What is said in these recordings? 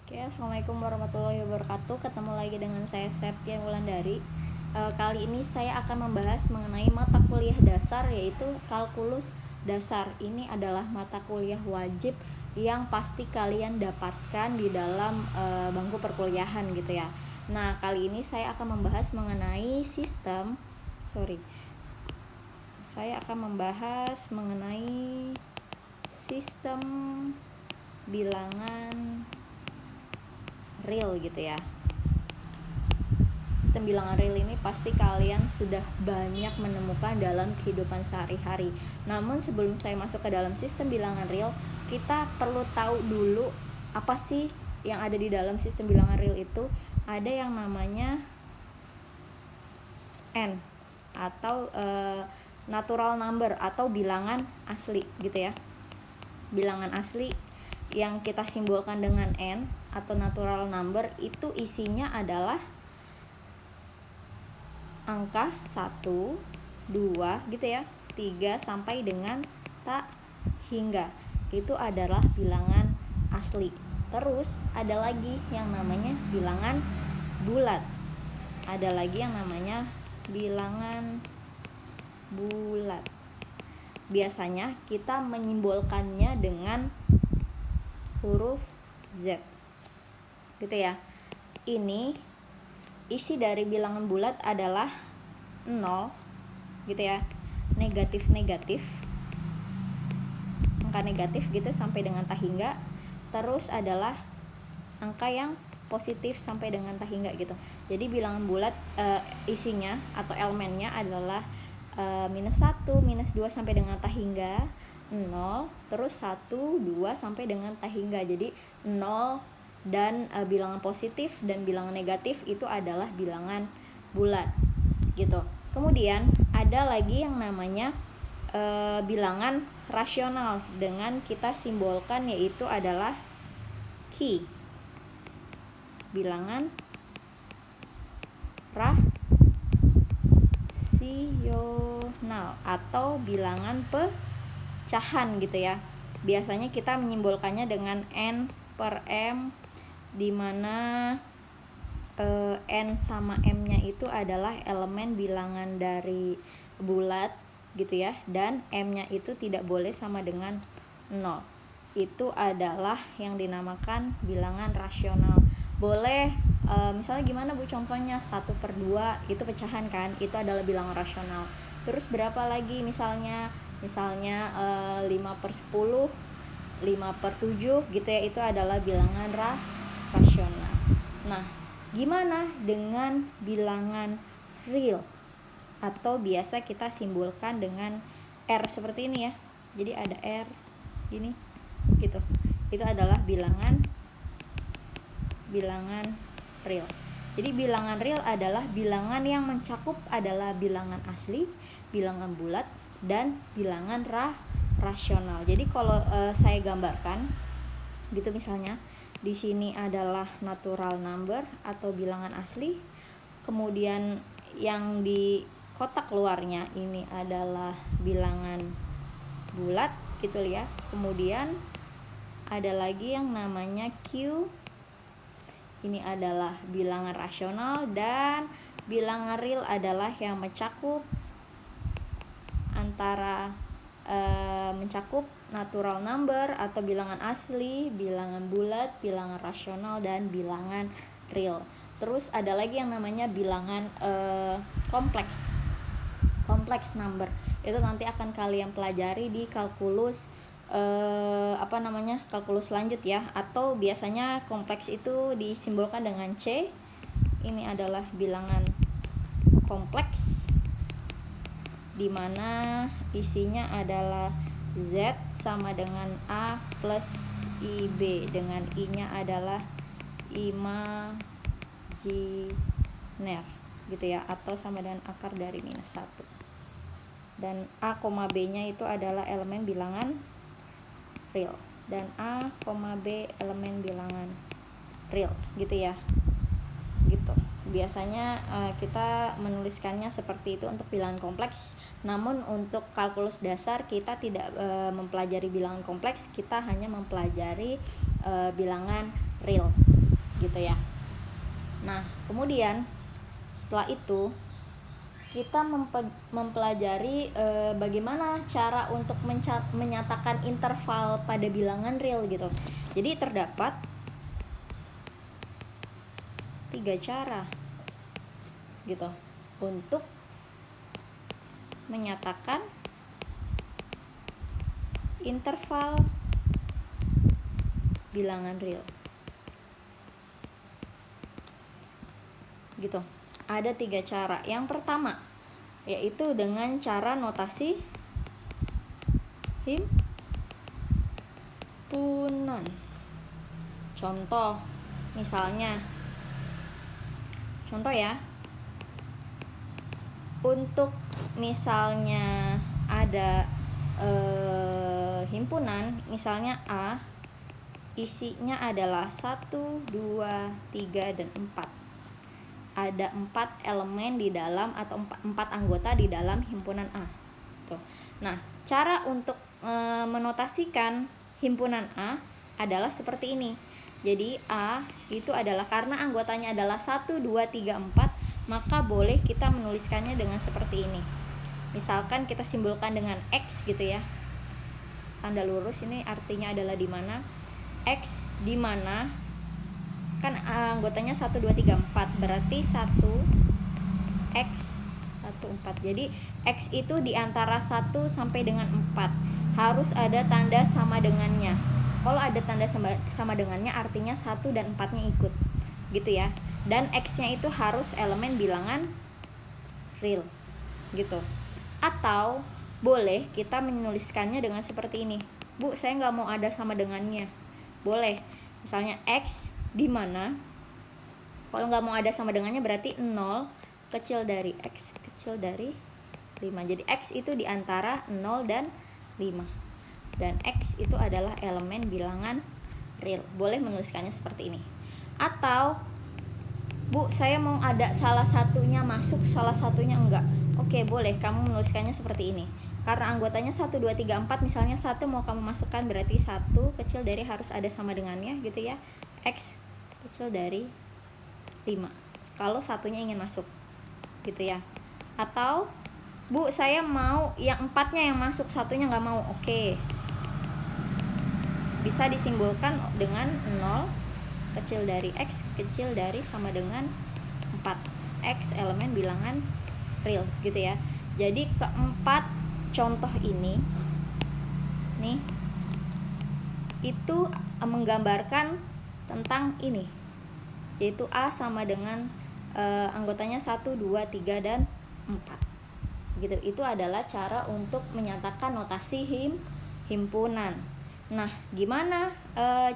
Oke, assalamualaikum warahmatullahi wabarakatuh. Ketemu lagi dengan saya Septian Wulandari. Kali ini saya akan membahas mengenai mata kuliah dasar, yaitu kalkulus dasar. Ini adalah mata kuliah wajib yang pasti kalian dapatkan di dalam bangku perkuliahan gitu ya. Nah, kali ini saya akan membahas mengenai saya akan membahas mengenai sistem bilangan real gitu ya. Sistem bilangan real ini pasti kalian sudah banyak menemukan dalam kehidupan sehari-hari. Namun sebelum saya masuk ke dalam sistem bilangan real, kita perlu tahu dulu apa sih yang ada di dalam sistem bilangan real itu. Ada yang namanya n atau natural number atau bilangan asli gitu ya. Bilangan asli yang kita simbolkan dengan n atau natural number itu isinya adalah angka 1, 2 gitu ya, 3 sampai dengan tak hingga. Itu adalah bilangan asli. Terus ada lagi yang namanya bilangan bulat. Ada lagi yang namanya bilangan bulat. Biasanya kita menyimbolkannya dengan huruf Z gitu ya. Ini isi dari bilangan bulat adalah 0 gitu ya, negatif angka negatif gitu sampai dengan tak hingga. Terus adalah angka yang positif sampai dengan tak hingga gitu. Jadi bilangan bulat isinya atau elemennya adalah minus 1, minus 2 sampai dengan tak hingga, 0, terus 1, 2 sampai dengan tak hingga. Jadi 0 dan bilangan positif dan bilangan negatif itu adalah bilangan bulat gitu. Kemudian ada lagi yang namanya bilangan rasional dengan kita simbolkan yaitu adalah Q. Bilangan rasional atau bilangan pecahan gitu ya. Biasanya kita menyimbolkannya dengan n per m, di mana n sama m-nya itu adalah elemen bilangan dari bulat gitu ya, dan m-nya itu tidak boleh sama dengan 0. Itu adalah yang dinamakan bilangan rasional. Boleh misalnya gimana Bu contohnya, 1/2 itu pecahan kan, itu adalah bilangan rasional. Terus berapa lagi misalnya 5/10, 5/7 gitu ya, itu adalah bilangan rasional. Nah, gimana dengan bilangan real atau biasa kita simbolkan dengan R seperti ini ya. Jadi ada R gini gitu. Itu adalah bilangan real. Jadi bilangan real adalah bilangan yang mencakup adalah bilangan asli, bilangan bulat, dan bilangan rasional. Jadi kalau saya gambarkan gitu, misalnya di sini adalah natural number atau bilangan asli, kemudian yang di kotak luarnya ini adalah bilangan bulat gitu ya. Kemudian ada lagi yang namanya Q. Ini adalah bilangan rasional, dan bilangan real adalah yang mencakup antara mencakup natural number atau bilangan asli, bilangan bulat, bilangan rasional, dan bilangan real. Terus ada lagi yang namanya bilangan kompleks number. Itu nanti akan kalian pelajari di kalkulus kalkulus lanjut ya, atau biasanya kompleks itu disimbolkan dengan C. Ini adalah bilangan kompleks di mana isinya adalah Z sama dengan A plus IB, dengan I-nya adalah imajiner gitu ya, atau sama dengan akar dari -1. Dan A, B-nya itu adalah elemen bilangan real, dan A, B elemen bilangan real gitu ya. Gitu. Biasanya kita menuliskannya seperti itu untuk bilangan kompleks. Namun untuk kalkulus dasar kita tidak mempelajari bilangan kompleks, kita hanya mempelajari bilangan real gitu ya. Nah, kemudian setelah itu kita mempelajari bagaimana cara untuk menyatakan interval pada bilangan real gitu. Jadi terdapat 3 cara gitu untuk menyatakan interval bilangan real gitu. Ada 3 cara. Yang pertama yaitu dengan cara notasi himpunan. Contoh misalnya, contoh ya, untuk misalnya ada himpunan, misalnya A, isinya adalah 1, 2, 3, dan 4. Ada 4 elemen di dalam atau 4 anggota di dalam himpunan A. Tuh. Nah, cara untuk menotasikan himpunan A adalah seperti ini. Jadi A itu adalah karena anggotanya adalah 1, 2, 3, 4, maka boleh kita menuliskannya dengan seperti ini. Misalkan kita simbolkan dengan X gitu ya. Tanda lurus ini artinya adalah di mana? X di mana? Kan anggotanya 1, 2, 3, 4, berarti 1 X 1, 4. Jadi X itu di antara 1 sampai dengan 4 harus ada tanda sama dengannya. Kalau ada tanda sama dengannya artinya 1 dan 4 nya ikut gitu ya. Dan X nya itu harus elemen bilangan real gitu. Atau boleh kita menuliskannya dengan seperti ini. Bu, saya nggak mau ada sama dengannya. Boleh, misalnya X di mana, kalau nggak mau ada sama dengannya berarti 0 kecil dari X kecil dari 5. Jadi X itu di antara 0 dan 5. Dan X itu adalah elemen bilangan real. Boleh menuliskannya seperti ini. Atau, Bu, saya mau ada salah satunya masuk, salah satunya enggak. Oke, boleh kamu menuliskannya seperti ini. Karena anggotanya 1, 2, 3, 4, misalnya 1 mau kamu masukkan berarti 1 kecil dari harus ada sama dengannya gitu ya. X kecil dari 5 kalau satunya ingin masuk gitu ya. Atau, Bu, saya mau yang 4-nya yang masuk, satunya nggak mau. Oke, bisa disimbolkan dengan 0 kecil dari X kecil dari sama dengan 4. X elemen bilangan real gitu ya. Jadi keempat contoh ini nih itu menggambarkan tentang ini, yaitu A sama dengan anggotanya 1, 2, 3, dan 4 gitu. Itu adalah cara untuk menyatakan notasi himpunan. Nah, gimana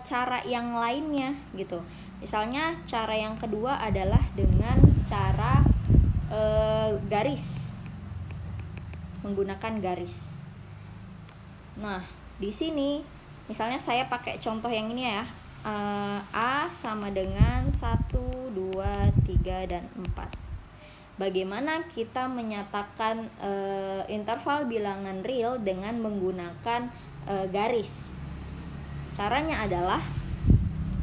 cara yang lainnya gitu? Misalnya cara yang kedua adalah dengan cara garis, menggunakan garis. Nah, di sini misalnya saya pakai contoh yang ini ya. A sama dengan 1, 2, 3, dan 4. Bagaimana kita menyatakan interval bilangan real dengan menggunakan garis? Caranya adalah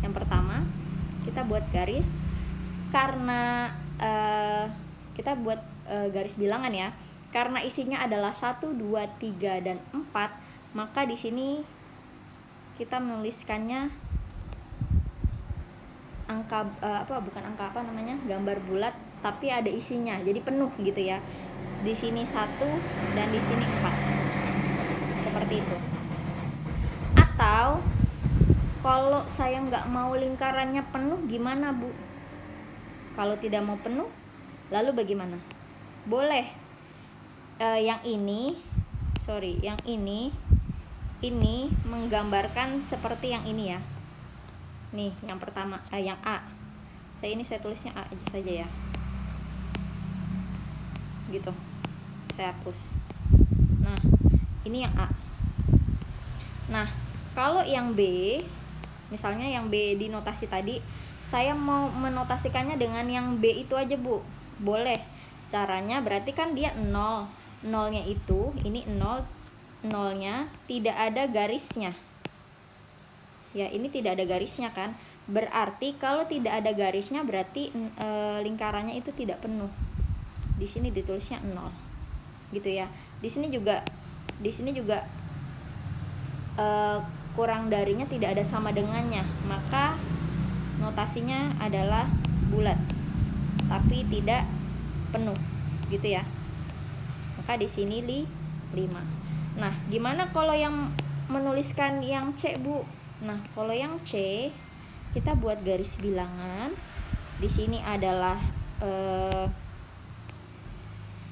yang pertama, kita buat garis. Karena kita buat garis bilangan ya. Karena isinya adalah 1, 2, 3, dan 4, maka di sini kita menuliskannya gambar bulat tapi ada isinya, jadi penuh gitu ya. Di sini 1 dan di sini 4 seperti itu. Atau kalau saya nggak mau lingkarannya penuh, gimana Bu? Kalau tidak mau penuh, lalu bagaimana? Boleh yang ini menggambarkan seperti yang ini ya. Nih, yang pertama, yang A. Saya tulisnya A aja saja ya. Gitu. Saya hapus. Nah, ini yang A. Nah, kalau yang B, misalnya yang B di notasi tadi, saya mau menotasikannya dengan yang B itu aja, Bu. Boleh. Caranya berarti kan dia 0. 0-nya itu, ini 0, 0-nya tidak ada garisnya. Ya, ini tidak ada garisnya kan. Berarti kalau tidak ada garisnya berarti lingkarannya itu tidak penuh. Di sini ditulisnya 0. Gitu ya. Di sini juga kurang darinya tidak ada sama dengannya, maka notasinya adalah bulat tapi tidak penuh, gitu ya. Maka di sini 5. Nah, gimana kalau yang menuliskan yang C, Bu? Nah, kalau yang C kita buat garis bilangan. Di sini adalah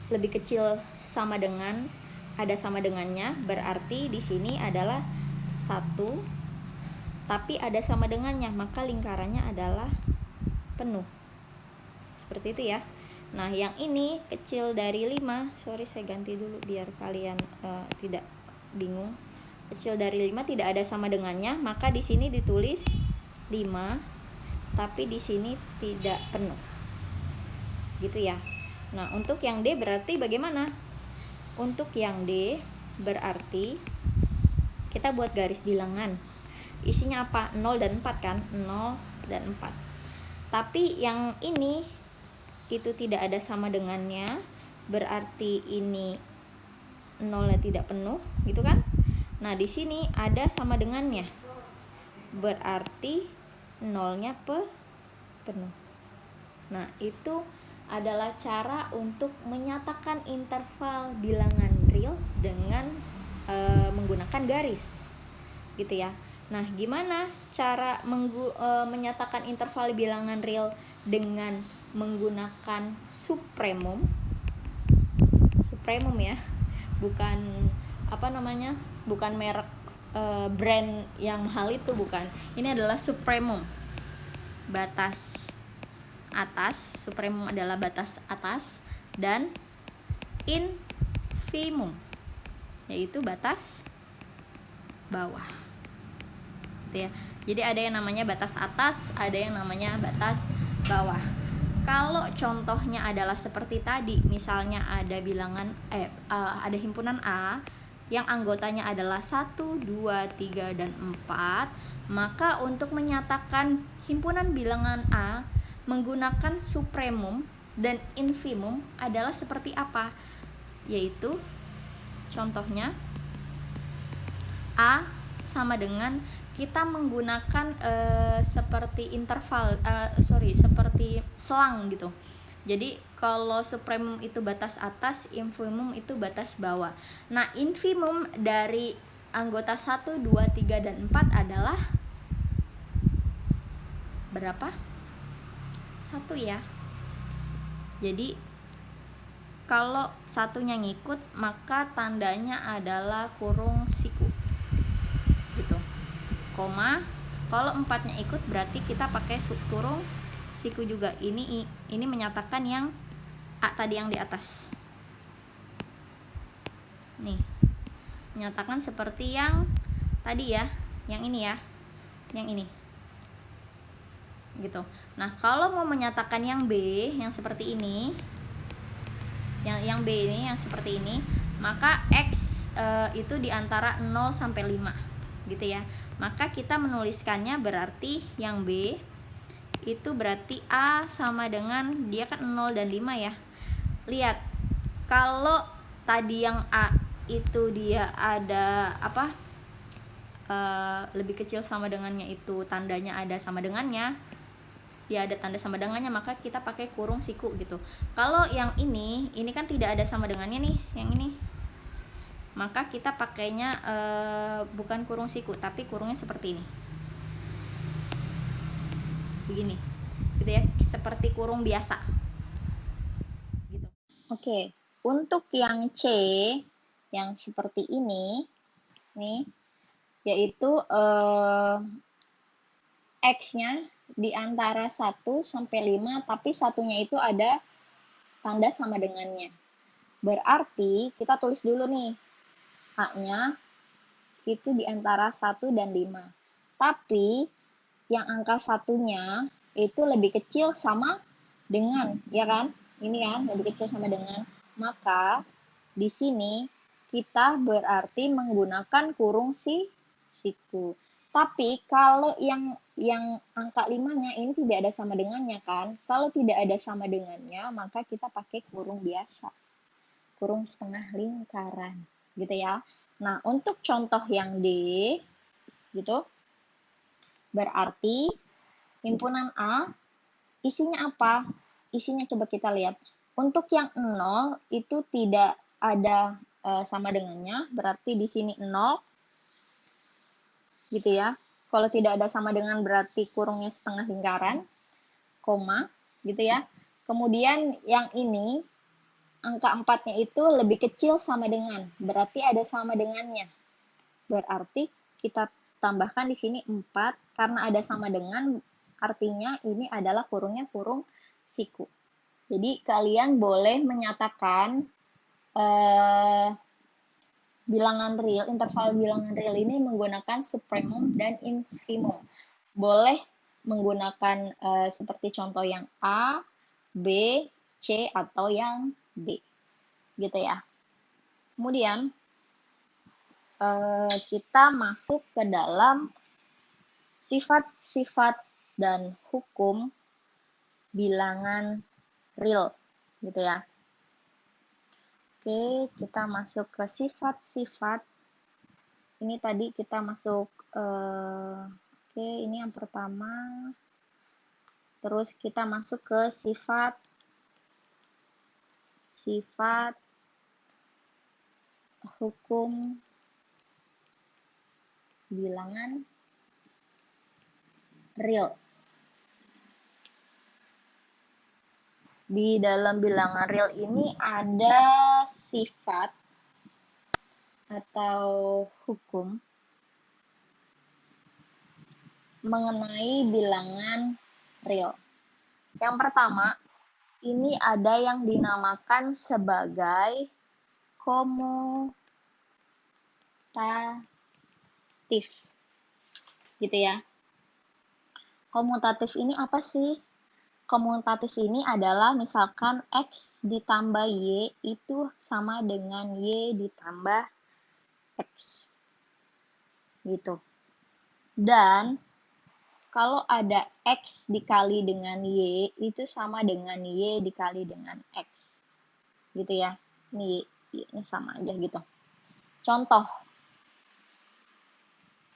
lebih kecil sama dengan, ada sama dengannya, berarti di sini adalah 1, tapi ada sama dengannya, maka lingkarannya adalah penuh. Seperti itu ya. Nah, yang ini kecil dari 5. Sorry, saya ganti dulu biar kalian tidak bingung. Kecil dari 5 tidak ada sama dengannya, maka di sini ditulis 5, tapi di sini tidak penuh. Gitu ya. Nah, untuk yang D berarti bagaimana? Untuk yang D berarti kita buat garis bilangan. Isinya apa? 0 dan 4 kan? 0 dan 4. Tapi yang ini itu tidak ada sama dengannya, berarti ini 0-nya tidak penuh, gitu kan? Nah, di sini ada sama dengannya, berarti 0-nya penuh. Nah, itu adalah cara untuk menyatakan interval bilangan real dengan menggunakan garis, gitu ya. Nah, gimana cara menyatakan interval bilangan real dengan menggunakan supremum? Supremum ya, bukan bukan merek brand yang mahal itu, bukan. Ini adalah supremum, batas atas. Supremum adalah batas atas, dan infimum yaitu batas bawah, gitu ya. Jadi ada yang namanya batas atas, ada yang namanya batas bawah. Kalau contohnya adalah seperti tadi, misalnya ada bilangan ada himpunan A yang anggotanya adalah 1, 2, 3, dan 4, maka untuk menyatakan himpunan bilangan A menggunakan supremum dan infimum adalah seperti apa? Yaitu contohnya A sama dengan, kita menggunakan seperti interval, seperti selang gitu. Jadi kalau supremum itu batas atas, infimum itu batas bawah. Nah, infimum dari anggota 1, 2, 3, dan 4 adalah berapa? 1 ya. Jadi kalau satunya ngikut, maka tandanya adalah kurung siku, gitu. Koma, kalau 4-nya ikut berarti kita pakai kurung siku juga. Ini menyatakan yang A tadi yang di atas. Nih, menyatakan seperti yang tadi ya, yang ini ya, yang ini. Gitu. Nah, kalau mau menyatakan yang B yang seperti ini, yang B ini yang seperti ini, maka X itu di antara 0 sampai 5, gitu ya. Maka kita menuliskannya berarti yang B itu berarti A sama dengan, dia kan 0 dan 5 ya. Lihat, kalau tadi yang A itu dia ada lebih kecil sama dengannya, itu tandanya ada sama dengannya, dia ada tanda sama dengannya, maka kita pakai kurung siku gitu. Kalau yang ini kan tidak ada sama dengannya nih, yang ini, maka kita pakainya bukan kurung siku, tapi kurungnya seperti ini, begini, gitu ya, seperti kurung biasa gitu. Oke, untuk yang C yang seperti ini nih, yaitu X-nya di antara 1 sampai 5, tapi satunya itu ada tanda sama dengannya. Berarti kita tulis dulu nih, A-nya itu di antara 1 dan 5. Tapi yang angka satunya itu lebih kecil sama dengan, ya kan? Ini kan lebih kecil sama dengan. Maka di sini kita berarti menggunakan kurung siku. Tapi kalau yang angka 5-nya ini tidak ada sama dengannya kan? Kalau tidak ada sama dengannya, maka kita pakai kurung biasa. Kurung setengah lingkaran, gitu ya. Nah, untuk contoh yang D, gitu, berarti himpunan A isinya apa? Isinya coba kita lihat. Untuk yang 0 itu tidak ada sama dengannya, berarti di sini 0, gitu ya. Kalau tidak ada sama dengan berarti kurungnya setengah lingkaran, koma, gitu ya. Kemudian yang ini, angka 4-nya itu lebih kecil sama dengan, berarti ada sama dengannya. Berarti kita tambahkan di sini 4, karena ada sama dengan, artinya ini adalah kurungnya kurung siku. Jadi kalian boleh menyatakan bilangan real, interval bilangan real ini menggunakan supremum dan infimum. Boleh menggunakan seperti contoh yang A, B, C, atau yang D. Gitu ya. Kemudian kita masuk ke dalam sifat-sifat dan hukum bilangan real. Gitu ya. Oke, kita masuk ke sifat-sifat. Ini tadi kita masuk, oke, ini yang pertama. Terus kita masuk ke sifat hukum bilangan real. Di dalam bilangan real ini ada sifat atau hukum mengenai bilangan real. Yang pertama, ini ada yang dinamakan sebagai komutatif. Gitu ya. Komutatif ini apa sih? Komutatif ini adalah misalkan X ditambah Y itu sama dengan Y ditambah X. Gitu. Dan kalau ada X dikali dengan Y itu sama dengan Y dikali dengan X. Gitu ya. Ini Y-nya sama aja gitu. Contoh.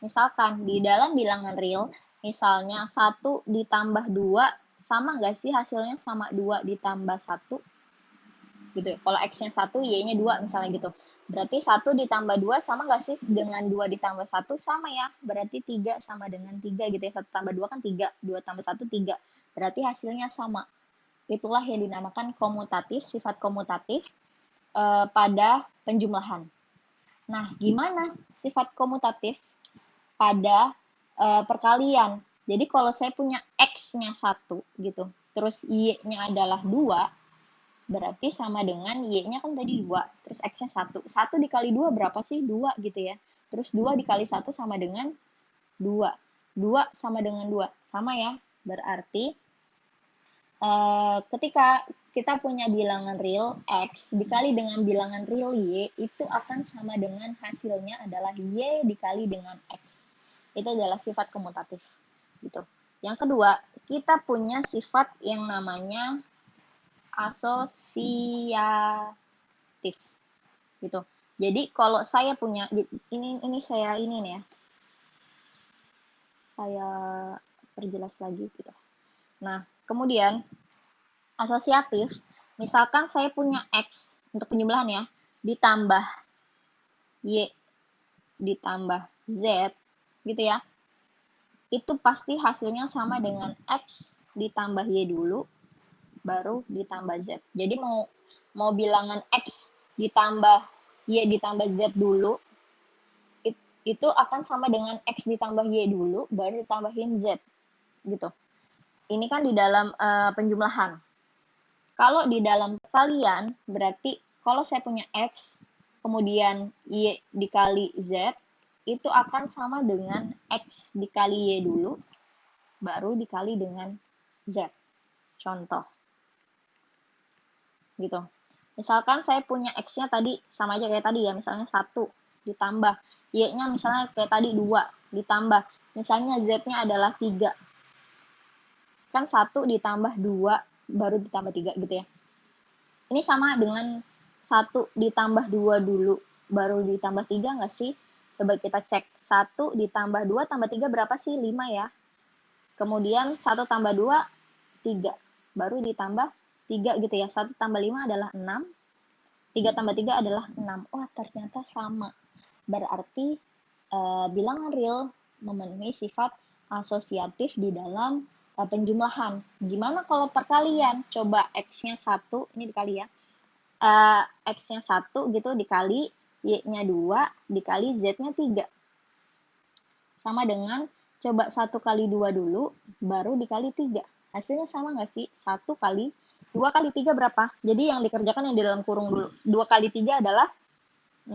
Misalkan di dalam bilangan real, misalnya 1 ditambah 2 sama nggak sih hasilnya sama 2 ditambah 1? Gitu. Kalau X-nya 1, Y-nya 2 misalnya gitu. Berarti 1 ditambah 2 sama nggak sih dengan 2 ditambah 1? Sama ya. Berarti 3 sama dengan 3 gitu ya. 1 tambah 2 kan 3. 2 tambah 1, 3. Berarti hasilnya sama. Itulah yang dinamakan komutatif, sifat komutatif pada penjumlahan. Nah, gimana sifat komutatif pada perkalian? Jadi kalau saya punya X-nya 1 gitu, terus Y-nya adalah 2, berarti sama dengan Y-nya kan tadi 2, terus X-nya 1. 1 dikali 2 berapa sih? 2 gitu ya. Terus 2 dikali 1 sama dengan 2. 2 sama dengan 2. Sama ya. Berarti ketika kita punya bilangan real X dikali dengan bilangan real Y, itu akan sama dengan hasilnya adalah Y dikali dengan X. Itu adalah sifat komutatif. Gitu. Yang kedua, kita punya sifat yang namanya asosiatif. Gitu. Jadi kalau saya punya ini saya ini nih ya. Saya perjelas lagi gitu. Nah, kemudian asosiatif, misalkan saya punya X untuk penjumlahan ya, ditambah Y ditambah Z gitu ya. Itu pasti hasilnya sama dengan X ditambah Y dulu baru ditambah Z. Jadi mau bilangan X ditambah Y ditambah Z dulu itu akan sama dengan X ditambah Y dulu baru ditambahin Z gitu. Ini kan di dalam penjumlahan. Kalau di dalam perkalian berarti kalau saya punya X kemudian Y dikali Z itu akan sama dengan X dikali Y dulu baru dikali dengan Z. Contoh. Gitu. Misalkan saya punya X-nya tadi sama aja kayak tadi ya, misalnya 1 ditambah Y-nya misalnya kayak tadi 2 ditambah. Misalnya Z-nya adalah 3. Kan 1 ditambah 2 baru ditambah 3 gitu ya. Ini sama dengan 1 ditambah 2 dulu baru ditambah 3 nggak sih? Coba kita cek. 1 ditambah 2 tambah 3 berapa sih? 5 ya. Kemudian 1 tambah 2, 3. Baru ditambah 3 gitu ya. 1 tambah 5 adalah 6. 3 tambah 3 adalah 6. Wah, ternyata sama. Berarti bilangan real memenuhi sifat asosiatif di dalam penjumlahan. Gimana kalau perkalian? Coba X-nya 1, ini dikali ya. X-nya 1 gitu dikali, Y-nya 2, dikali Z-nya 3. Sama dengan, coba 1 kali 2 dulu, baru dikali 3. Hasilnya sama nggak sih? 1 kali 2 kali 3 berapa? Jadi yang dikerjakan yang di dalam kurung dulu. 2 kali 3 adalah 6.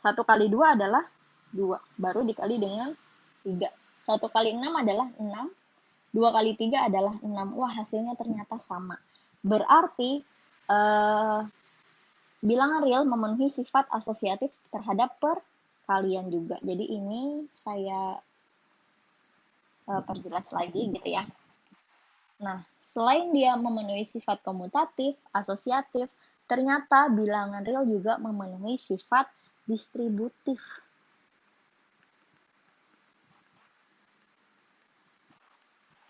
1 kali 2 adalah 2. Baru dikali dengan 3. 1 kali 6 adalah 6. 2 kali 3 adalah 6. Wah, hasilnya ternyata sama. Berarti bilangan real memenuhi sifat asosiatif terhadap perkalian juga. Jadi ini saya perjelas lagi gitu ya. Nah, selain dia memenuhi sifat komutatif, asosiatif, ternyata bilangan real juga memenuhi sifat distributif.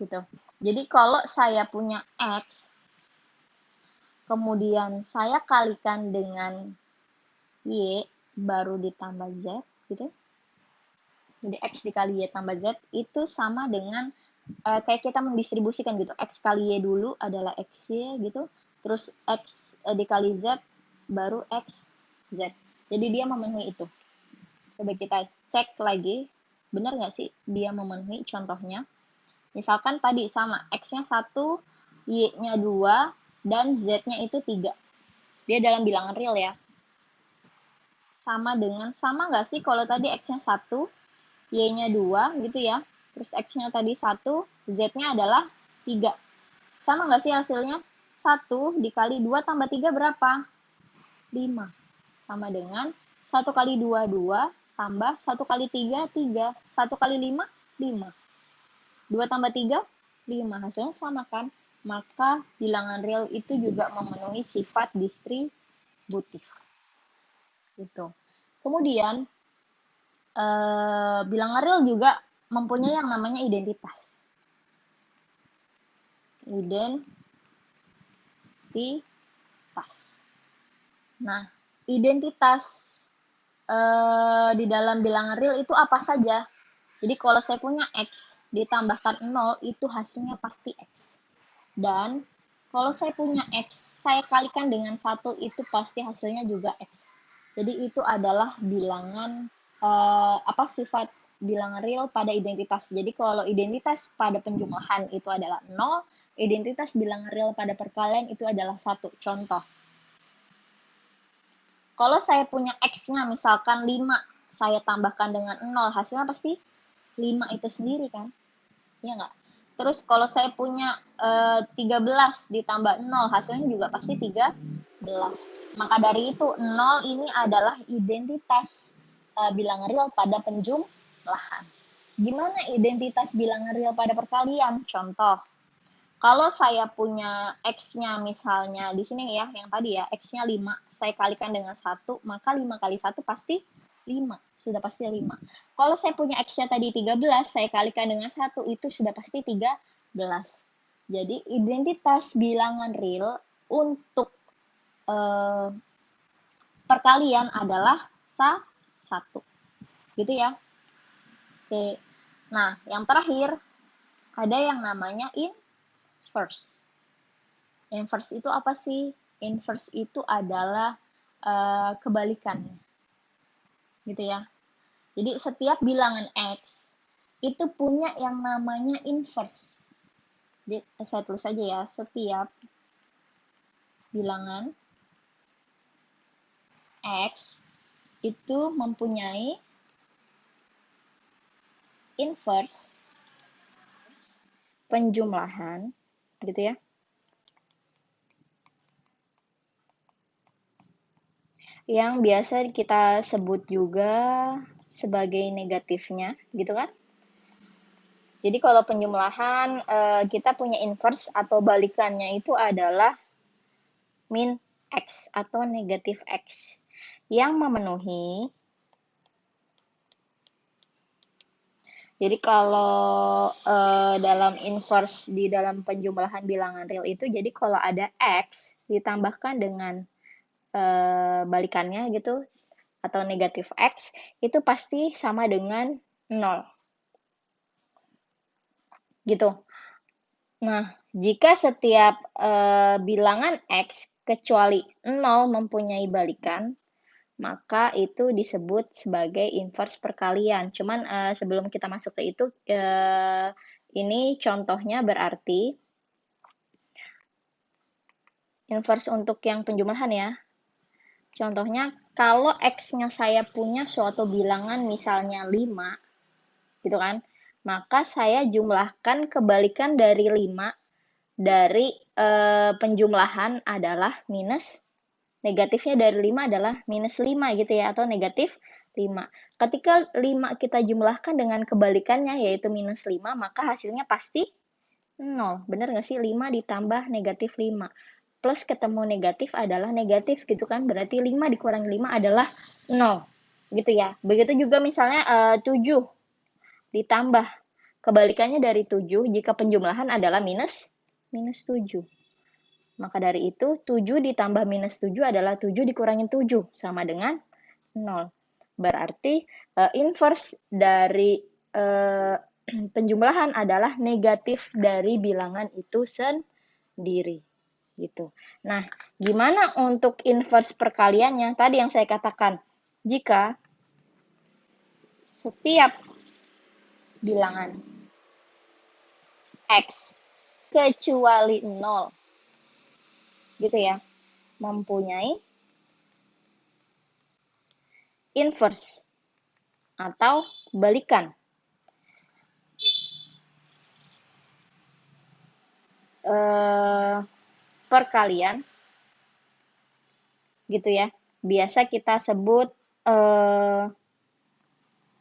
Gitu. Jadi kalau saya punya X, kemudian saya kalikan dengan Y, baru ditambah Z, gitu. Jadi X dikali Y tambah Z, itu sama dengan kayak kita mendistribusikan gitu. X kali Y dulu adalah XY gitu, terus X dikali Z, baru X, Z. Jadi dia memenuhi itu. Coba kita cek lagi, benar nggak sih dia memenuhi contohnya. Misalkan tadi sama, X-nya 1, Y-nya 2, dan Z-nya itu 3. Dia dalam bilangan real ya. Sama nggak sih kalau tadi X-nya 1, Y-nya 2 gitu ya. Terus X-nya tadi 1, Z-nya adalah 3. Sama nggak sih hasilnya? 1 dikali 2 tambah 3 berapa? 5. Sama dengan 1 kali 2, 2, tambah 1 kali 3, 3. 1 kali 5, 5. 2 tambah 3, 5. Hasilnya sama kan? Maka bilangan real itu juga memenuhi sifat distributif. Gitu. Kemudian, bilangan real juga mempunyai yang namanya identitas. Identitas. Nah, identitas di dalam bilangan real itu apa saja? Jadi kalau saya punya X ditambahkan 0, itu hasilnya pasti X. Dan kalau saya punya X, saya kalikan dengan 1, itu pasti hasilnya juga X. Jadi itu adalah bilangan, sifat bilangan real pada identitas. Jadi kalau identitas pada penjumlahan itu adalah 0, identitas bilangan real pada perkalian itu adalah 1. Contoh, kalau saya punya X-nya misalkan 5, saya tambahkan dengan 0, hasilnya pasti 5 itu sendiri kan? Iya nggak? Terus kalau saya punya 13 ditambah 0, hasilnya juga pasti 13. Maka dari itu 0 ini adalah identitas bilangan real pada penjumlahan. Gimana identitas bilangan real pada perkalian? Contoh, kalau saya punya X-nya misalnya di sini ya, yang tadi ya, X-nya 5, saya kalikan dengan 1, maka 5 kali 1 pasti 5. Sudah pasti 5. Kalau saya punya X-nya tadi 13, saya kalikan dengan 1, itu sudah pasti 13. Jadi, identitas bilangan real untuk perkalian adalah 1. Gitu ya. Oke. Nah, yang terakhir, ada yang namanya inverse. Inverse itu apa sih? Inverse itu adalah kebalikannya. Gitu ya. Jadi setiap bilangan X itu punya yang namanya inverse. Jadi saya tulis aja ya, setiap bilangan X itu mempunyai inverse penjumlahan, gitu ya. Yang biasa kita sebut juga sebagai negatifnya, gitu kan? Jadi kalau penjumlahan kita punya inverse atau balikannya itu adalah min X atau negatif X yang memenuhi. Jadi kalau dalam inverse di dalam penjumlahan bilangan real itu, jadi kalau ada X ditambahkan dengan balikannya gitu, atau negatif X, itu pasti sama dengan 0. Gitu. Nah, jika setiap bilangan X kecuali 0 mempunyai balikan, maka itu disebut sebagai inverse perkalian. Cuman sebelum kita masuk ke itu, ini contohnya berarti inverse untuk yang penjumlahan ya. Contohnya, kalau X-nya saya punya suatu bilangan misalnya 5, gitu kan, maka saya jumlahkan kebalikan dari 5 dari penjumlahan adalah minus, negatifnya dari 5 adalah minus 5 gitu ya, atau negatif 5. Ketika 5 kita jumlahkan dengan kebalikannya yaitu minus 5, maka hasilnya pasti 0. Benar nggak sih? 5 ditambah negatif 5. Plus ketemu negatif adalah negatif gitu kan. Berarti 5 dikurangi 5 adalah 0. Gitu ya. Begitu juga misalnya 7 ditambah kebalikannya dari 7 jika penjumlahan adalah minus 7. Maka dari itu 7 ditambah minus 7 adalah 7 dikurangi 7 sama dengan 0. Berarti inverse dari penjumlahan adalah negatif dari bilangan itu sendiri. Gitu. Nah, gimana untuk inverse perkaliannya? Tadi yang saya katakan, jika setiap bilangan X kecuali 0 gitu ya, mempunyai inverse atau balikan. Perkalian gitu ya. Biasa kita sebut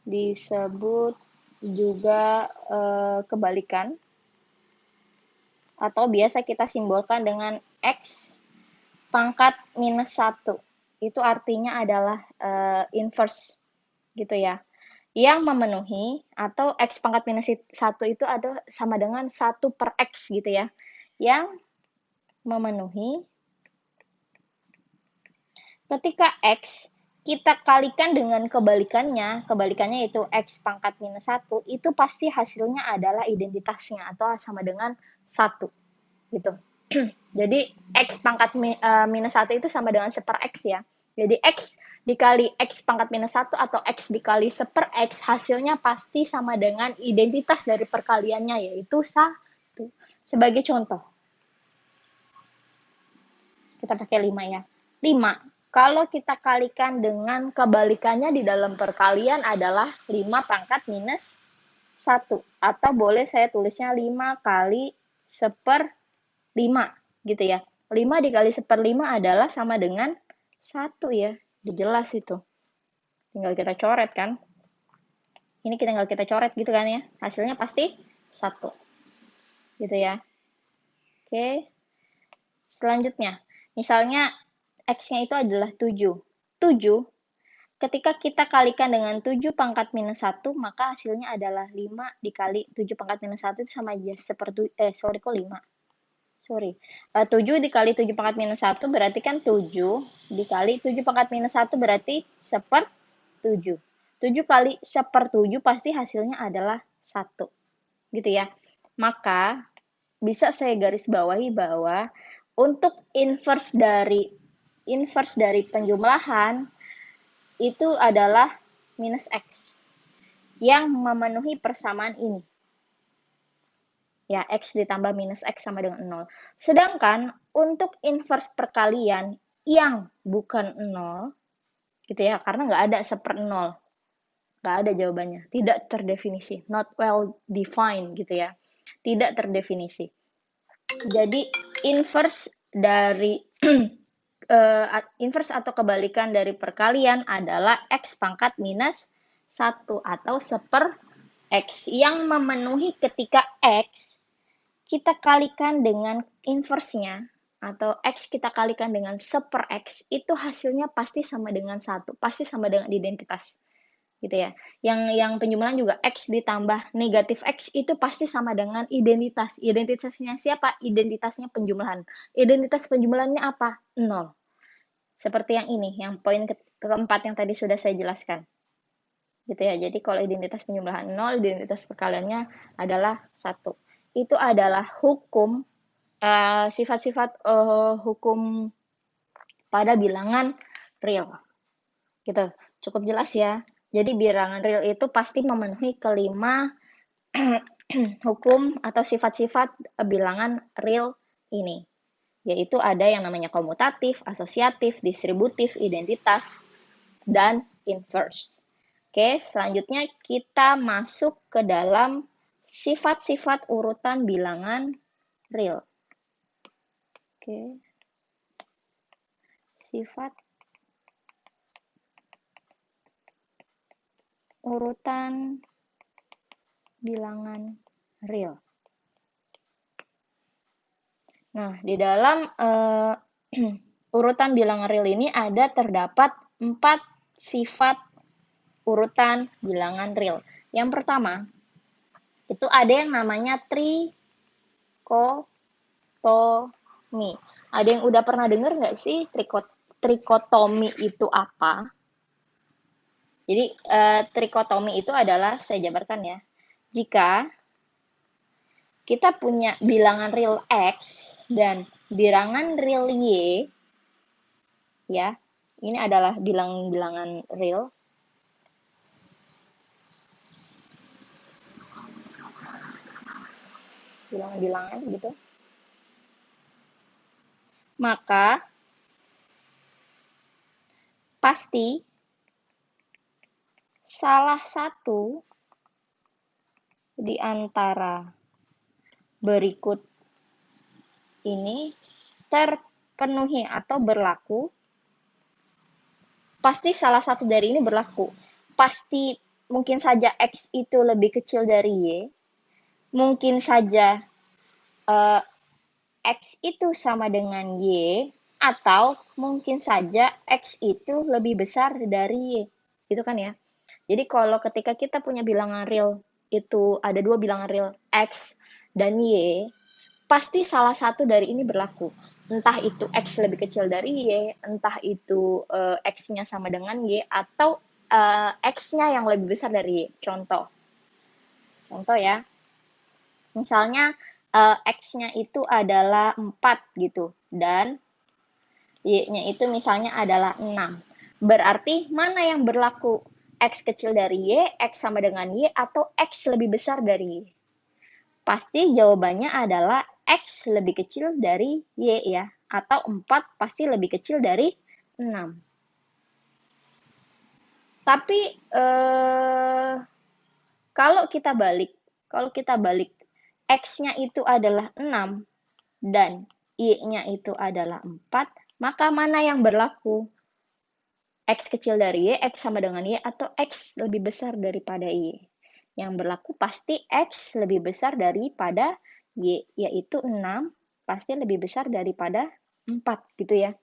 disebut juga kebalikan, atau biasa kita simbolkan dengan X pangkat minus 1. Itu artinya adalah inverse gitu ya. Yang memenuhi, atau X pangkat minus 1 itu ada sama dengan 1 per X gitu ya. Yang memenuhi ketika X kita kalikan dengan kebalikannya itu X pangkat minus 1, itu pasti hasilnya adalah identitasnya atau sama dengan 1 gitu. Jadi X pangkat minus 1 itu sama dengan 1 per X ya. Jadi X dikali X pangkat minus 1 atau X dikali 1 per X hasilnya pasti sama dengan identitas dari perkaliannya yaitu 1. Sebagai contoh, kita pakai 5 ya. 5. Kalau kita kalikan dengan kebalikannya di dalam perkalian adalah 5 pangkat minus 1. Atau boleh saya tulisnya 5 kali 1/5 gitu ya. 5 dikali 1/5 adalah sama dengan 1 ya. Udah jelas itu. Tinggal kita coret kan. Ini tinggal kita coret gitu kan ya. Hasilnya pasti 1. Gitu ya. Oke. Selanjutnya, misalnya X-nya itu adalah 7. 7, ketika kita kalikan dengan 7 pangkat minus 1, maka hasilnya adalah 5 dikali 7 pangkat minus 1 itu sama aja 5. 7 dikali 7 pangkat minus 1 berarti kan 7 dikali 7 pangkat minus 1 berarti 1/7. 7 kali 1/7 pasti hasilnya adalah 1. Gitu ya. Maka bisa saya garis bawahi bahwa untuk inverse dari penjumlahan itu adalah minus X yang memenuhi persamaan ini. Ya, X ditambah minus X sama dengan 0. Sedangkan untuk inverse perkalian yang bukan 0, gitu ya, karena nggak ada 1/0. Nggak ada jawabannya. Tidak terdefinisi. Not well defined, gitu ya. Tidak terdefinisi. Jadi, inverse dari inverse atau kebalikan dari perkalian adalah X pangkat minus 1 atau 1/x X yang memenuhi ketika X kita kalikan dengan inverse-nya atau X kita kalikan dengan 1/X itu hasilnya pasti sama dengan 1, pasti sama dengan identitas gitu ya. Yang penjumlahan juga X ditambah negatif X itu pasti sama dengan identitas. Identitasnya siapa? Identitasnya penjumlahan. Identitas penjumlahannya apa? 0. Seperti yang ini, yang poin keempat yang tadi sudah saya jelaskan. Gitu ya. Jadi kalau identitas penjumlahan 0, identitas perkaliannya adalah 1. Itu adalah hukum sifat-sifat hukum pada bilangan real. Gitu. Cukup jelas ya. Jadi bilangan real itu pasti memenuhi kelima hukum atau sifat-sifat bilangan real ini. Yaitu ada yang namanya komutatif, asosiatif, distributif, identitas, dan inverse. Oke, selanjutnya kita masuk ke dalam sifat-sifat urutan bilangan real. Oke. Sifat urutan bilangan real. Nah, di dalam urutan bilangan real ini terdapat 4 sifat urutan bilangan real. Yang pertama, itu ada yang namanya trikotomi. Ada yang udah pernah dengar nggak sih trikotomi itu apa? Jadi, trikotomi itu adalah, saya jabarkan ya, jika kita punya bilangan real X dan bilangan real Y, ya, ini adalah bilangan real, bilangan-bilangan gitu, maka pasti salah satu di antara berikut ini terpenuhi atau berlaku. Pasti salah satu dari ini berlaku. Pasti mungkin saja X itu lebih kecil dari Y. Mungkin saja X itu sama dengan Y. Atau mungkin saja X itu lebih besar dari Y. Gitu kan ya. Jadi kalau ketika kita punya bilangan real, itu ada dua bilangan real X dan Y, pasti salah satu dari ini berlaku. Entah itu X lebih kecil dari Y, entah itu X-nya sama dengan Y, atau X-nya yang lebih besar dari Y. Contoh ya, misalnya X-nya itu adalah 4 gitu, dan Y-nya itu misalnya adalah 6. Berarti mana yang berlaku? X kecil dari Y, X sama dengan Y, atau X lebih besar dari Y? Pasti jawabannya adalah X lebih kecil dari Y ya. Atau 4 pasti lebih kecil dari 6. Tapi kalau kita balik, X-nya itu adalah 6 dan Y-nya itu adalah 4, maka mana yang berlaku? X kecil dari Y, X sama dengan Y, atau X lebih besar daripada Y? Yang berlaku pasti X lebih besar daripada Y, yaitu 6 pasti lebih besar daripada 4 gitu ya.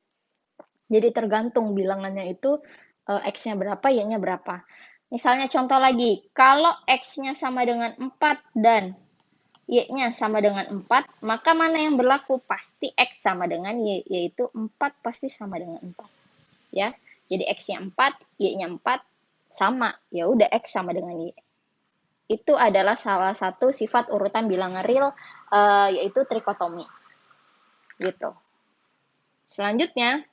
Jadi tergantung bilangannya itu X-nya berapa, Y-nya berapa. Misalnya contoh lagi, kalau X-nya sama dengan 4 dan Y-nya sama dengan 4, maka mana yang berlaku? Pasti X sama dengan Y, yaitu 4 pasti sama dengan 4. Ya, jadi X-nya 4, Y-nya 4, sama. Ya udah X sama dengan Y. Itu adalah salah satu sifat urutan bilangan real, yaitu trikotomi. Gitu. Selanjutnya,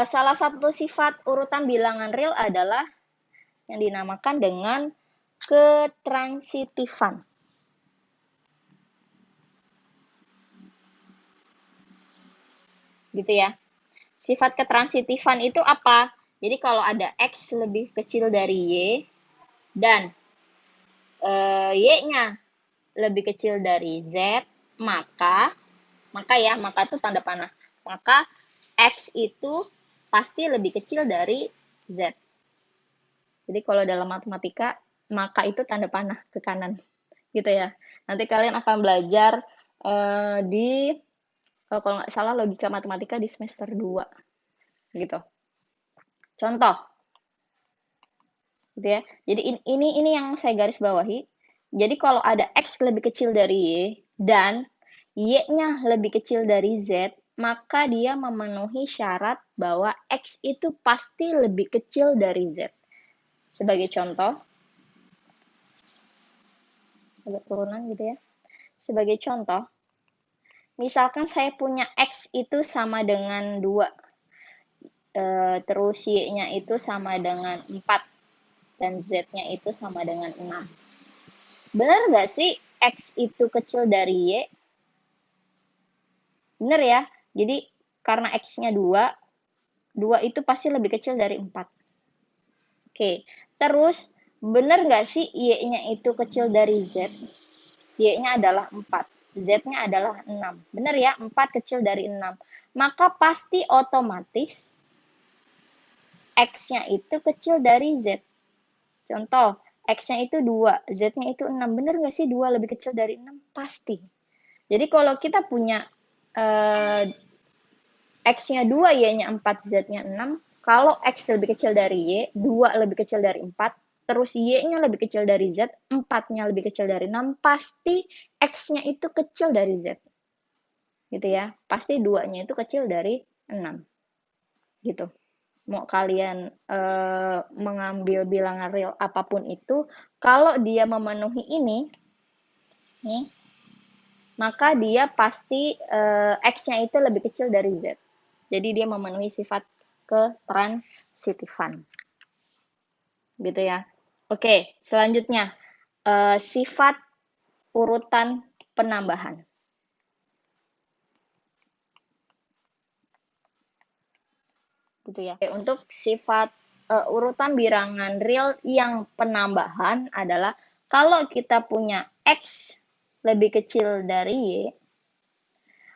salah satu sifat urutan bilangan real adalah yang dinamakan dengan ketransitifan. Gitu ya. Sifat ketransitifan itu apa? Jadi kalau ada X lebih kecil dari Y dan Y-nya lebih kecil dari Z, maka itu tanda panah. Maka X itu pasti lebih kecil dari Z. Jadi kalau dalam matematika maka itu tanda panah ke kanan gitu ya. Nanti kalian akan belajar di kalau nggak salah logika matematika di semester 2 gitu. Contoh gitu ya. Jadi ini yang saya garis bawahi. Jadi kalau ada X lebih kecil dari Y dan Y-nya lebih kecil dari Z, maka dia memenuhi syarat bahwa X itu pasti lebih kecil dari Z. Sebagai contoh, agak turunan gitu ya. Sebagai contoh, misalkan saya punya X itu sama dengan 2, terus Y-nya itu sama dengan 4, dan Z-nya itu sama dengan 6. Benar nggak sih X itu kecil dari Y? Benar ya? Jadi karena X-nya 2, 2 itu pasti lebih kecil dari 4. Oke, terus benar nggak sih Y-nya itu kecil dari Z? Y-nya adalah 4. Z-nya adalah 6. Benar ya? 4 kecil dari 6. Maka pasti otomatis X-nya itu kecil dari Z. Contoh, X-nya itu 2, Z-nya itu 6. Benar nggak sih 2 lebih kecil dari 6? Pasti. Jadi kalau kita punya X-nya 2, Y-nya 4, Z-nya 6, kalau X lebih kecil dari Y, 2 lebih kecil dari 4, terus Y-nya lebih kecil dari Z, 4-nya lebih kecil dari 6, pasti X-nya itu kecil dari Z. Gitu ya. Pasti 2-nya itu kecil dari 6. Gitu. Mau kalian mengambil bilangan real apapun itu, kalau dia memenuhi ini, nih, maka dia pasti X-nya itu lebih kecil dari Z. Jadi dia memenuhi sifat ketransitifan. Gitu ya. Oke, selanjutnya sifat urutan penambahan. Gitu ya. Oke, untuk sifat urutan bilangan real yang penambahan adalah kalau kita punya X lebih kecil dari Y,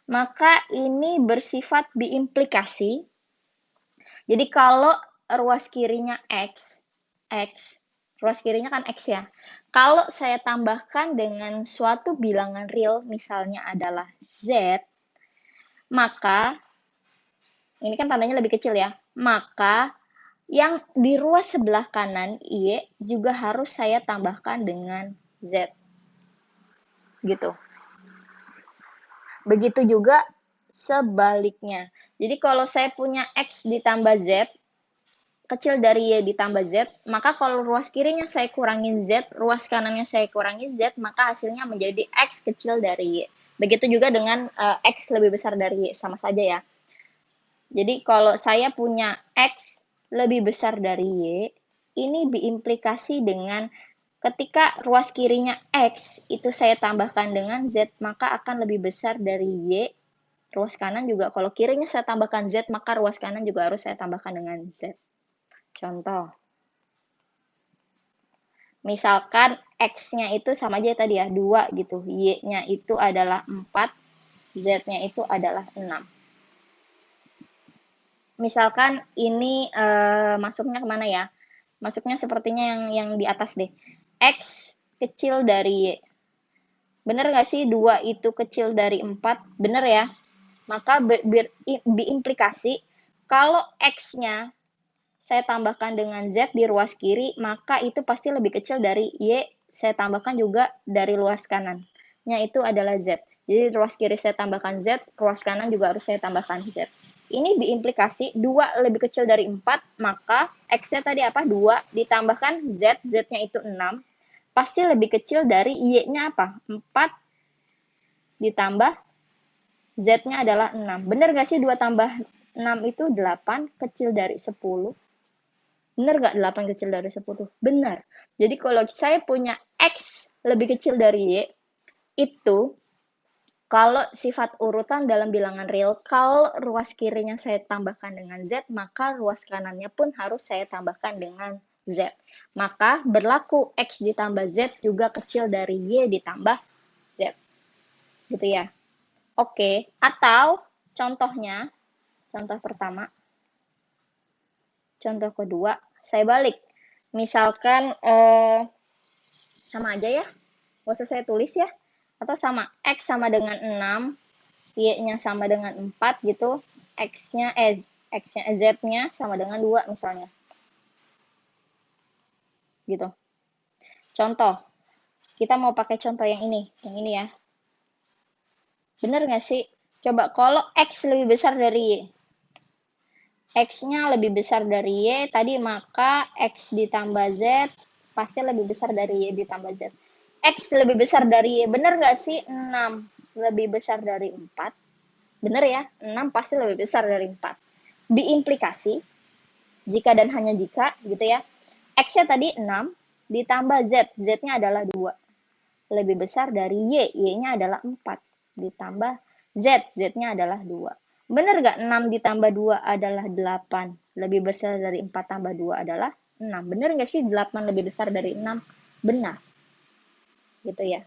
maka ini bersifat biimplikasi. Jadi kalau ruas kirinya X, ruas kirinya kan X ya. Kalau saya tambahkan dengan suatu bilangan real, misalnya adalah Z, maka, ini kan tandanya lebih kecil ya, maka yang di ruas sebelah kanan Y juga harus saya tambahkan dengan Z. Gitu. Begitu juga sebaliknya. Jadi kalau saya punya X ditambah Z, kecil dari Y ditambah Z, maka kalau ruas kirinya saya kurangin Z, ruas kanannya saya kurangi Z, maka hasilnya menjadi X kecil dari Y. Begitu juga dengan X lebih besar dari Y, sama saja ya. Jadi kalau saya punya X lebih besar dari Y, ini diimplikasi dengan ketika ruas kirinya X itu saya tambahkan dengan Z, maka akan lebih besar dari Y. Ruas kanan juga, kalau kirinya saya tambahkan Z, maka ruas kanan juga harus saya tambahkan dengan Z. Contoh. Misalkan X-nya itu sama aja tadi ya, 2 gitu. Y-nya itu adalah 4, Z-nya itu adalah 6. Misalkan ini masuknya kemana ya? Masuknya sepertinya yang di atas deh. X kecil dari Y. Bener nggak sih 2 itu kecil dari 4? Bener ya? Maka diimplikasi kalau X-nya saya tambahkan dengan Z di ruas kiri, maka itu pasti lebih kecil dari Y saya tambahkan juga dari ruas kanannya itu adalah Z. Jadi ruas kiri saya tambahkan Z, ruas kanan juga harus saya tambahkan Z. Ini diimplikasi 2 lebih kecil dari 4, maka X-nya tadi apa? 2 ditambahkan Z, Z-nya itu 6, pasti lebih kecil dari Y-nya apa? 4 ditambah Z-nya adalah 6. Benar nggak sih 2 tambah 6 itu 8, kecil dari 10? Benar nggak 8 kecil dari 10? Benar. Jadi kalau saya punya X lebih kecil dari Y, itu kalau sifat urutan dalam bilangan real, kalau ruas kirinya saya tambahkan dengan Z, maka ruas kanannya pun harus saya tambahkan dengan Z. Maka berlaku X ditambah Z juga kecil dari Y ditambah Z. Gitu ya. Oke, atau contohnya, contoh pertama, contoh kedua, saya balik. Misalkan sama aja ya, nggak usah saya tulis ya. Atau sama X sama dengan 6, Y-nya sama dengan 4 gitu, Z-nya sama dengan 2 misalnya. Gitu. Contoh, kita mau pakai contoh yang ini ya. Bener nggak sih? Coba kalau X lebih besar dari Y. X-nya lebih besar dari Y, tadi maka X ditambah Z pasti lebih besar dari Y ditambah Z. X lebih besar dari Y, bener nggak sih? 6 lebih besar dari 4. Bener ya? 6 pasti lebih besar dari 4. Diimplikasi, jika dan hanya jika, gitu ya. X-nya tadi 6, ditambah Z. Z-nya adalah 2. Lebih besar dari Y. Y-nya adalah 4. Ditambah Z. Z-nya adalah 2. Benar nggak 6 ditambah 2 adalah 8? Lebih besar dari 4 tambah 2 adalah 6. Benar nggak sih 8 lebih besar dari 6? Benar. Gitu ya.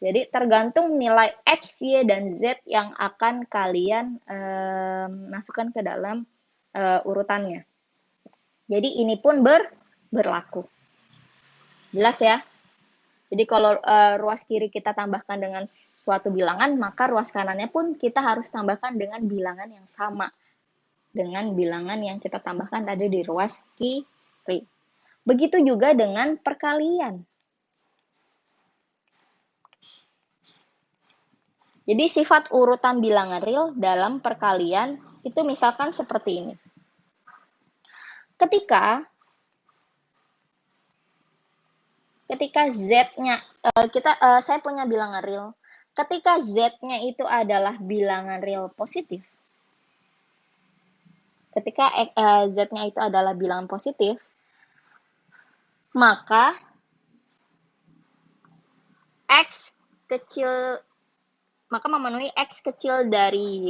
Jadi tergantung nilai X, Y, dan Z yang akan kalian masukkan ke dalam urutannya. Jadi ini pun berlaku. Jelas ya? Jadi kalau ruas kiri kita tambahkan dengan suatu bilangan, maka ruas kanannya pun kita harus tambahkan dengan bilangan yang sama. Dengan bilangan yang kita tambahkan tadi di ruas kiri. Begitu juga dengan perkalian. Jadi sifat urutan bilangan real dalam perkalian itu misalkan seperti ini. Ketika Z-nya saya punya bilangan real. Ketika Z-nya itu adalah bilangan real positif. Ketika Z-nya itu adalah bilangan positif, maka X kecil maka memenuhi X kecil dari Y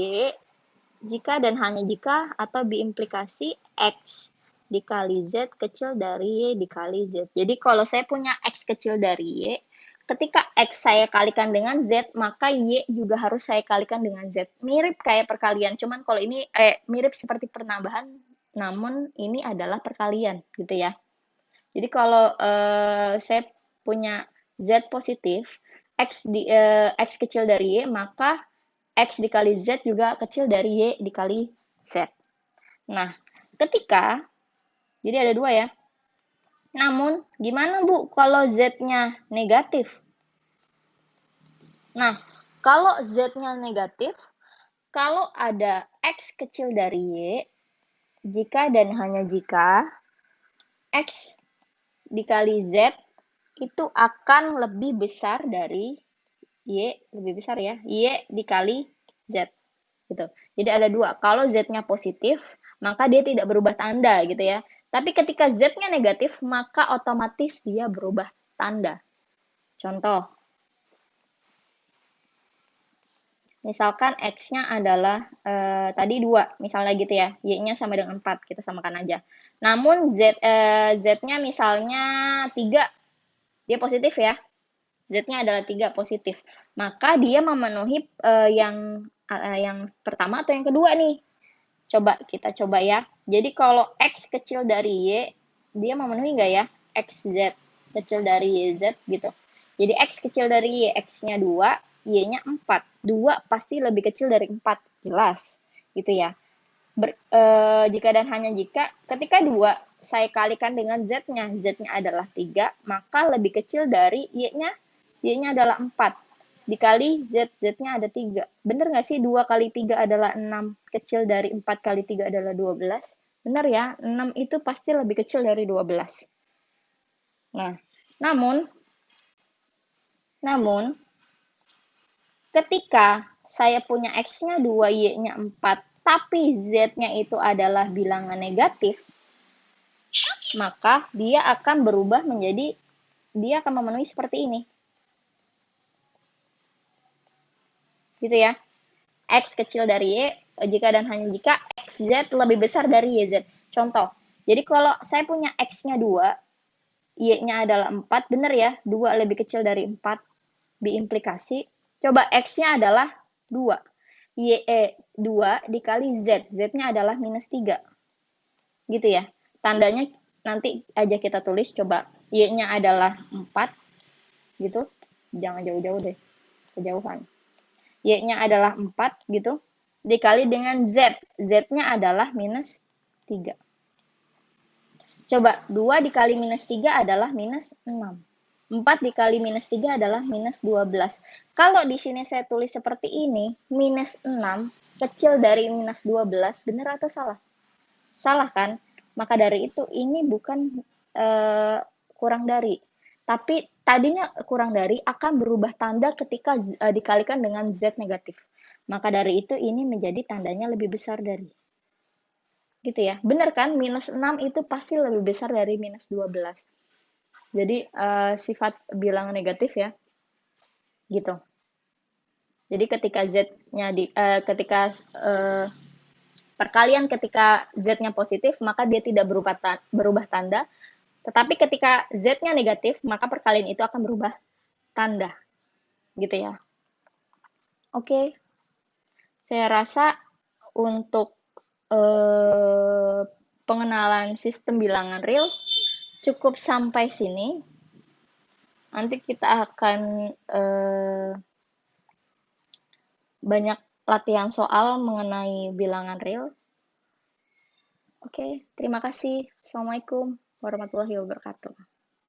jika dan hanya jika atau diimplikasi X dikali Z kecil dari Y dikali Z. Jadi kalau saya punya X kecil dari Y, ketika X saya kalikan dengan Z, maka Y juga harus saya kalikan dengan Z. Mirip kayak perkalian, cuman kalau ini mirip seperti penambahan, namun ini adalah perkalian gitu ya. Jadi kalau saya punya Z positif, X kecil dari Y, maka X dikali Z juga kecil dari Y dikali Z. Nah, ketika, jadi ada dua ya. Namun, gimana Bu kalau Z-nya negatif? Nah, kalau Z-nya negatif, kalau ada X kecil dari Y, jika dan hanya jika X dikali Z itu akan lebih besar dari Y, lebih besar ya, Y dikali Z. Gitu. Jadi ada dua. Kalau Z-nya positif, maka dia tidak berubah tanda gitu ya. Tapi ketika Z-nya negatif, maka otomatis dia berubah tanda. Contoh, misalkan X-nya adalah tadi 2, misalnya gitu ya. Y-nya sama dengan 4, kita samakan aja. Namun Z-nya misalnya 3, dia positif ya. Z-nya adalah 3 positif. Maka dia memenuhi yang pertama atau yang kedua nih. Coba kita coba ya. Jadi kalau X kecil dari Y, dia memenuhi nggak ya? XZ kecil dari YZ gitu. Jadi X kecil dari Y, X-nya 2, Y-nya 4. 2 pasti lebih kecil dari 4, jelas. Gitu ya. Jika dan hanya jika, ketika 2 saya kalikan dengan Z-nya, Z-nya adalah 3, maka lebih kecil dari Y-nya, Y-nya adalah 4 dikali Z, Z-nya ada 3. Bener nggak sih 2 kali 3 adalah 6, kecil dari 4 kali 3 adalah 12? Bener ya, 6 itu pasti lebih kecil dari 12. Nah, namun, ketika saya punya X-nya 2, Y-nya 4, tapi Z-nya itu adalah bilangan negatif, maka dia akan berubah menjadi, dia akan memenuhi seperti ini. Gitu ya. X kecil dari Y, jika dan hanya jika XZ lebih besar dari YZ. Contoh, jadi kalau saya punya X-nya 2, Y-nya adalah 4, benar ya? 2 lebih kecil dari 4, diimplikasi. Coba X-nya adalah 2. 2 dikali Z, Z-nya adalah minus 3. Gitu ya. Tandanya nanti aja kita tulis, coba Y-nya adalah 4, gitu. Jangan jauh-jauh deh, kejauhan. Y-nya adalah 4 gitu. Dikali dengan Z. Z-nya adalah minus 3. Coba, 2 dikali minus 3 adalah minus 6. 4 dikali minus 3 adalah minus 12. Kalau di sini saya tulis seperti ini, minus 6 kecil dari minus 12, benar atau salah? Salah kan? Maka dari itu ini bukan kurang dari. Tapi tadinya kurang dari akan berubah tanda ketika dikalikan dengan Z negatif. Maka dari itu ini menjadi tandanya lebih besar dari. Gitu ya. Benar kan? Minus 6 itu pasti lebih besar dari minus 12. Jadi sifat bilangan negatif ya. Gitu. Jadi ketika Z-nya ketika perkalian ketika Z-nya positif, maka dia tidak berubah tanda. Tetapi ketika Z-nya negatif, maka perkalian itu akan berubah tanda. Gitu ya. Oke. Saya rasa untuk pengenalan sistem bilangan real cukup sampai sini. Nanti kita akan banyak latihan soal mengenai bilangan real. Oke, terima kasih. Assalamualaikum warahmatullahi wabarakatuh.